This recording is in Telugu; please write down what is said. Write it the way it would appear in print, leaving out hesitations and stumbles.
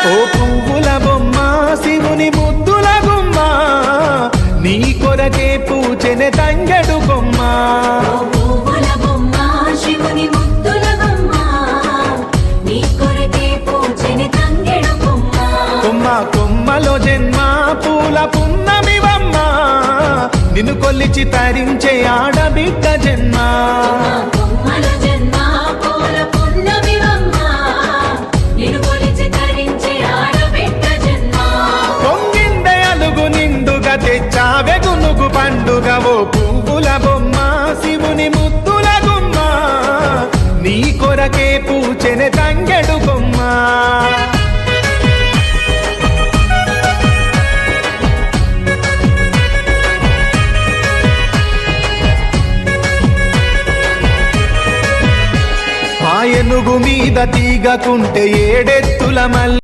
ఓ పువ్వుల బొమ్మ శివుని ముద్దుల గుమ్మ నీ కొరకే పూచెనే తంగెడు కొమ్మ కొమ్మ కొమ్మలో జన్మ పూల పున్నమివమ్మ నిన్ను కొల్లిచి తరించే ఆడబిడ్డ జన్మ పొంగిందే అలుగు నిండుగా తెచ్చావె గునుగు పండుగ ఓ పువ్వుల బొమ్మ శివుని ముద్దుల గుమ్మ నీ కొరకే పూచెనే తంగెడు కొమ్మ ఏనుగు మీద తీగకుంటే ఏడెత్తుల మల్లి